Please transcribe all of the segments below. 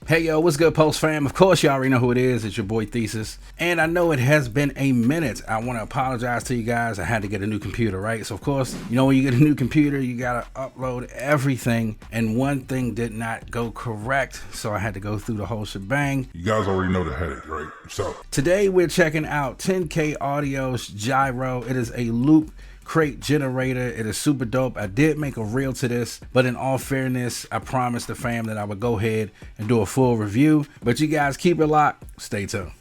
Hey yo, what's good, Pulse fam? Of course you already know who it is. It's your boy Thesis. And I know it has been a minute. I want to apologize to you guys. I had to get a new computer, right? So of course, you know, when you get a new computer, you gotta upload everything, and one thing did not go correct, so I had to go through the whole shebang. You guys already know the headache, right? So today we're checking out 10K Audio's Gyro. It is a loop crate generator. It is super dope. I did make a reel to this, but in all fairness, I promised the fam that I would go ahead and do a full review. But you guys keep it locked. Stay tuned.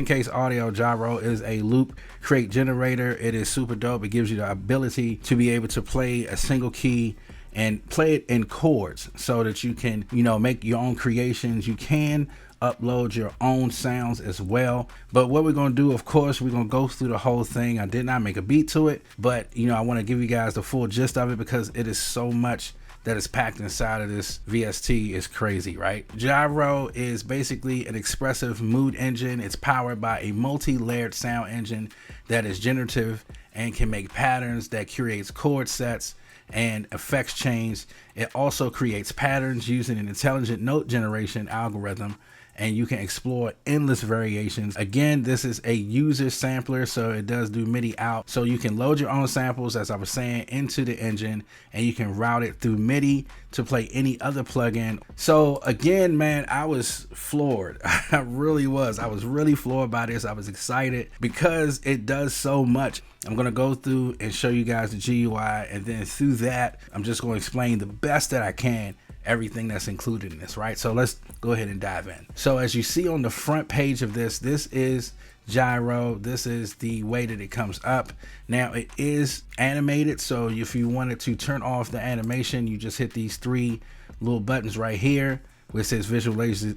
Case Audio Gyro is a loop crate generator. It is super dope. It gives you the ability to be able to play a single key and play it in chords so that you can, you know, make your own creations. You can upload your own sounds as well. But what we're going to do, of course, we're going to go through the whole thing. I did not make a beat to it, but, you know, I want to give you guys the full gist of it because it is so much that is packed inside of this VST. Is crazy, right? Gyro is basically an expressive mood engine. It's powered by a multi-layered sound engine that is generative and can make patterns, that creates chord sets and effects change. It also creates patterns using an intelligent note generation algorithm, and you can explore endless variations. Again, this is a user sampler, so it does do MIDI out. So you can load your own samples, as I was saying, into the engine, and you can route it through MIDI to play any other plugin. So again, man, I was floored. I really was. I was really floored by this. I was excited because it does so much. I'm going to go through and show you guys the GUI, and then through that, I'm just going to explain the best that I can everything that's included in this, right? So let's go ahead and dive in. So as you see on the front page of this, this is Gyro. This is the way that it comes up. Now it is animated, so if you wanted to turn off the animation, you just hit these three little buttons right here where it says visualization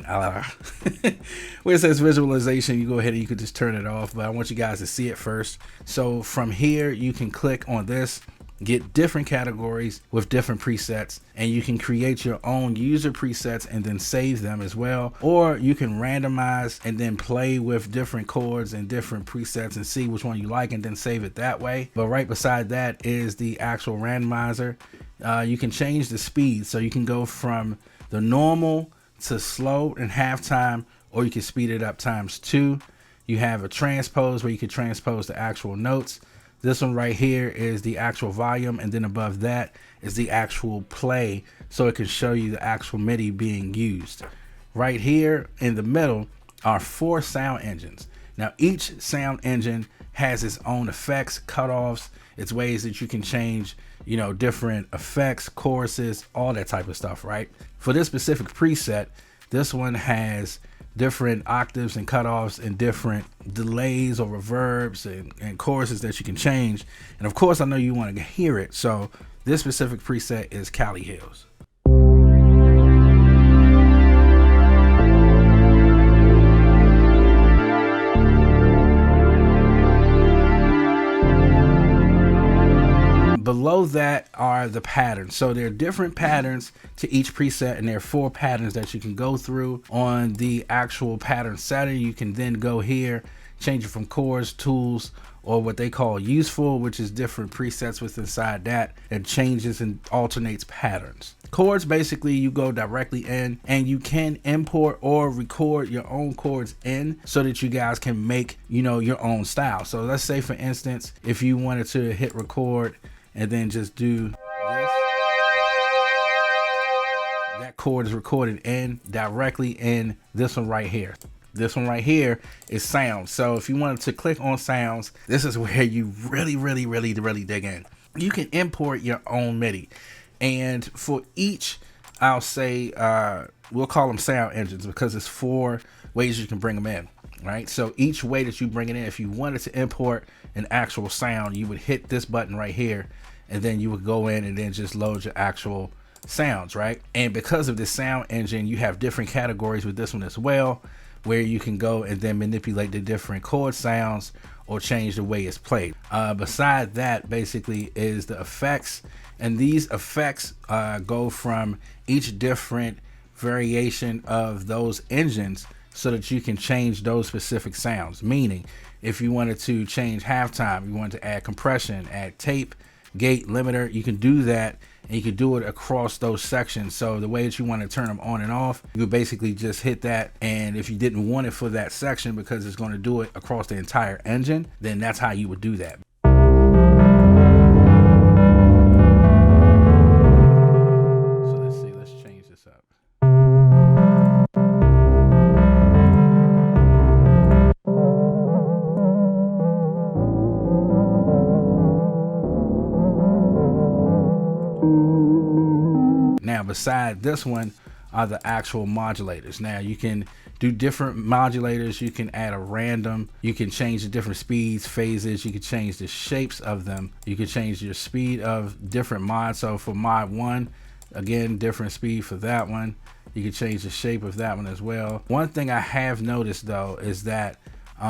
where it says visualization. You go ahead and you could just turn it off, but I want you guys to see it first. So from here you can click on this, get different categories with different presets, and you can create your own user presets and then save them as well. Or you can randomize and then play with different chords and different presets and see which one you like and then save it that way. But right beside that is the actual randomizer. You can change the speed, so you can go from the normal to slow in halftime, or you can speed it up ×2. You have a transpose where you can transpose the actual notes. This one right here is the actual volume, and then above that is the actual play, so it can show you the actual MIDI being used. Right here in the middle are 4 sound engines. Now each sound engine has its own effects, cutoffs, its ways that you can change, you know, different effects, choruses, all that type of stuff, right? For this specific preset, this one has different octaves and cutoffs and different delays or reverbs and choruses that you can change. And of course, I know you want to hear it. So this specific preset is Cali Hills. Below that are the patterns. So there are different patterns to each preset, and there are 4 patterns that you can go through on the actual pattern setting. You can then go here, change it from chords, tools, or what they call useful, which is different presets with inside that changes and alternates patterns. Chords, basically you go directly in, and you can import or record your own chords in so that you guys can make, you know, your own style. So let's say, for instance, if you wanted to hit record and then just do this, that chord is recorded in directly in this one right here. This one right here is sound. So if you wanted to click on sounds, this is where you really dig in. You can import your own MIDI, and for each, I'll say we'll call them sound engines because it's 4 ways you can bring them in, right? So each way that you bring it in, if you wanted to import an actual sound, you would hit this button right here, and then you would go in and then just load your actual sounds, right? And because of this sound engine, you have different categories with this one as well, where you can go and then manipulate the different chord sounds or change the way it's played. Beside that, basically, is the effects, and these effects go from each different variation of those engines so that you can change those specific sounds. Meaning, If you wanted to change halftime, you wanted to add compression, add tape, gate, limiter, you can do that, and you can do it across those sections. So the way that you want to turn them on and off, you would basically just hit that, and if you didn't want it for that section because it's going to do it across the entire engine, then that's how you would do that. So let's see, let's change this up. Now, beside this one are the actual modulators. Now, you can do different modulators. You can add a random. You can change the different speeds, phases. You can change the shapes of them. You can change your speed of different mods. So for mod 1, again, different speed for that one. You can change the shape of that one as well. One thing I have noticed, though, is that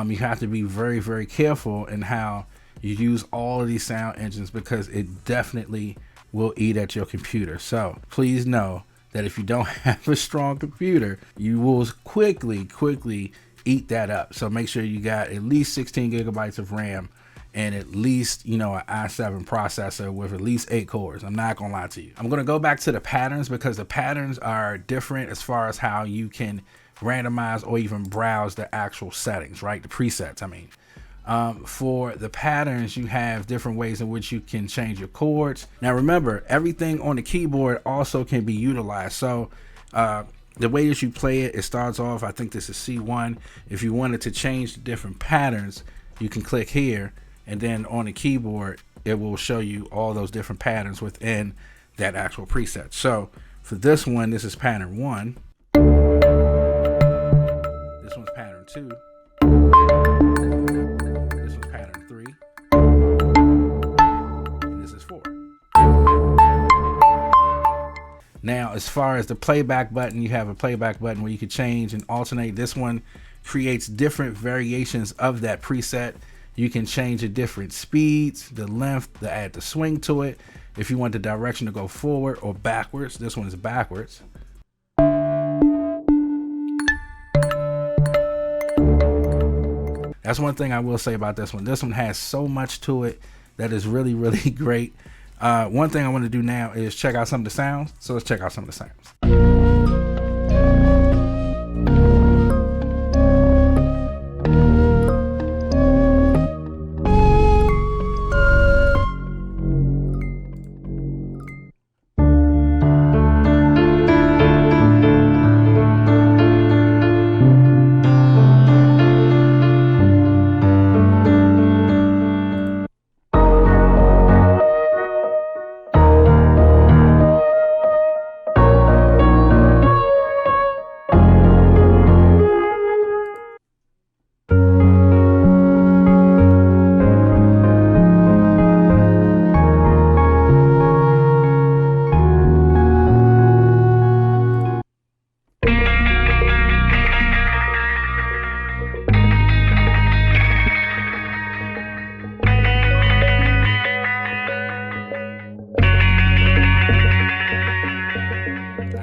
you have to be very, very careful in how you use all of these sound engines, because it definitely will eat at your computer. So please know that if you don't have a strong computer, you will quickly eat that up. So make sure you got at least 16 gigabytes of RAM and at least, you know, an i7 processor with at least 8 cores. I'm not gonna lie to you. I'm gonna go back to the patterns, because the patterns are different as far as how you can randomize or even browse the actual settings, right? The presets, I mean. For the patterns, you have different ways in which you can change your chords. Now remember, everything on the keyboard also can be utilized. So the way that you play it, it starts off, I think this is C1. If you wanted to change the different patterns, you can click here, and then on the keyboard it will show you all those different patterns within that actual preset. So for this one, this is pattern 1. This one's pattern 2. This one's pattern 3. And this is 4. Now, as far as the playback button, you have a playback button where you can change and alternate. This one creates different variations of that preset. You can change the different speeds, the length, to add the swing to it. If you want the direction to go forward or backwards, this one is backwards. That's one thing I will say about this one. This one has so much to it that is really, really great. One thing I want to do now is check out some of the sounds. So let's check out some of the sounds.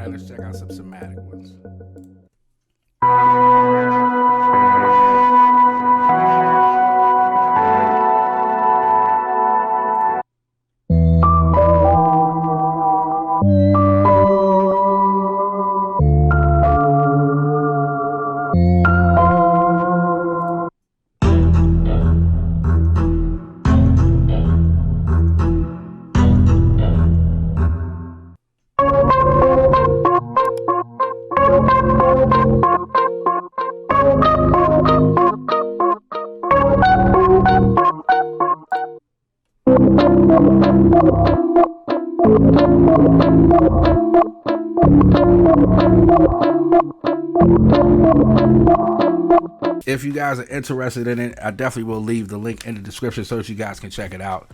Let's check out some somatic ones. If you guys are interested in it, I definitely will leave the link in the description so that you guys can check it out.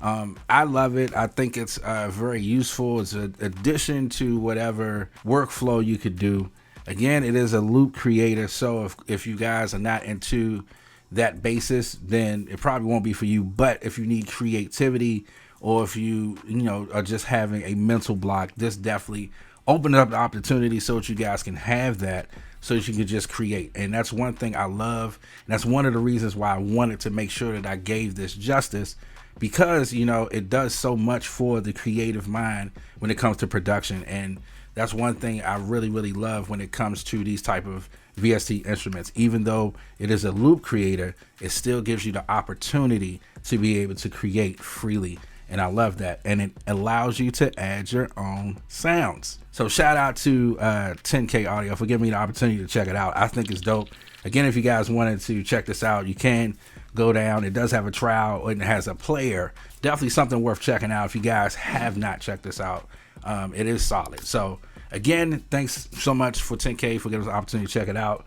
I love it. I think it's very useful. It's an addition to whatever workflow you could do. Again, it is a loop creator, so if you guys are not into that basis, then it probably won't be for you. But if you need creativity, or if you are just having a mental block, this definitely open up the opportunity so that you guys can have that. so that you can just create. And that's one thing I love. And that's one of the reasons why I wanted to make sure that I gave this justice, because, you know, it does so much for the creative mind when it comes to production. And that's one thing I really, really love when it comes to these type of VST instruments. Even though it is a loop creator, it still gives you the opportunity to be able to create freely. And I love that. And it allows you to add your own sounds. So shout out to 10K Audio for giving me the opportunity to check it out. I think it's dope. Again, if you guys wanted to check this out, you can go down. It does have a trial and it has a player. Definitely something worth checking out if you guys have not checked this out. It is solid. So again, thanks so much for 10K for giving us the opportunity to check it out.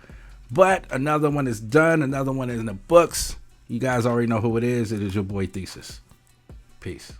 But another one is done. Another one is in the books. You guys already know who it is. It is your boy Thesis. Peace.